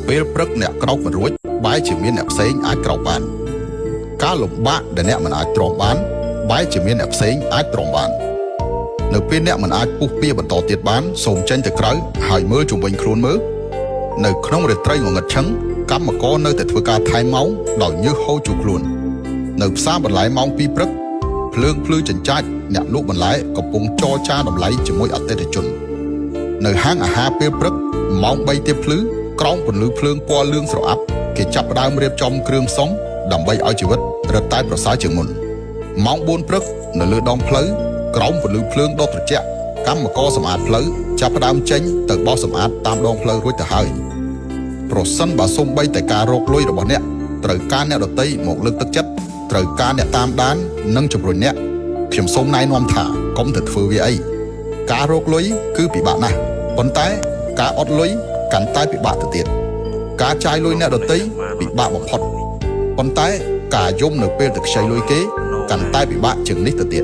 ពេលព្រឹកអ្នកក្រោកមិនរួចបែរជាមានអ្នកផ្សេងអាចក្រោកបានការលំបាកដែលអ្នកមិនអាចទ្រាំបានបែរជាមានអ្នកផ្សេងអាចទ្រាំបាននៅពេលអ្នកមិនអាចពុះពៀបន្តទៀតបានសូមចេញទៅក្រៅហើយមើលជុំវិញខ្លួនមើលនៅក្នុងរាត្រីងងឹតឈឹងកម្មករនៅតែធ្វើការថែមម៉ោងដោយញើសហូរជួខ្លួននៅផ្សារបន្លែម៉ោង 2 ព្រឹកភ្លើងភ្លឺចិញ្ចាចអ្នកលក់បន្លែកំពុងចរចាតម្លៃជាមួយអតិថិជននៅហាងអាហារពេលព្រឹកម៉ោង 3 ទៀបភ្លឺក្រោមពន្លឺភ្លើងពណ៌លឿងស្រអាប់គេចាប់ផ្ដើមរៀបចំគ្រឿងផ្សំដើម្បីឲ្យជីវិតរឹតតែប្រសើរជាងមុនម៉ោង 4 ព្រឹកនៅលើដងផ្លូវក្រោមពន្លឺភ្លើងដុតត្រជាក់កម្មករសម្អាតផ្លូវចាប់ផ្ដើមចេញទៅបោសសម្អាតតាមដងផ្លូវរួចទៅហើយប្រសិនបើសូម្បីតែការរកលុយរបស់អ្នកត្រូវការអ្នកដទៃមកលើកទឹកចិត្តត្រូវការអ្នកតាមដាននិងជំរុញអ្នកខ្ញុំសូមណែនាំថាកុំទៅធ្វើវាអីការរកលុយគឺពិបាកណាស់ប៉ុន្តែការអត់លុយកាន់តែពិបាកទៅទៀតការចាយលុយអ្នកដទៃពិបាកបំផុតប៉ុន្តែការយំនៅពេលទៅខ្ចីលុយគេកាន់តែពិបាកជាងនេះទៅទៀត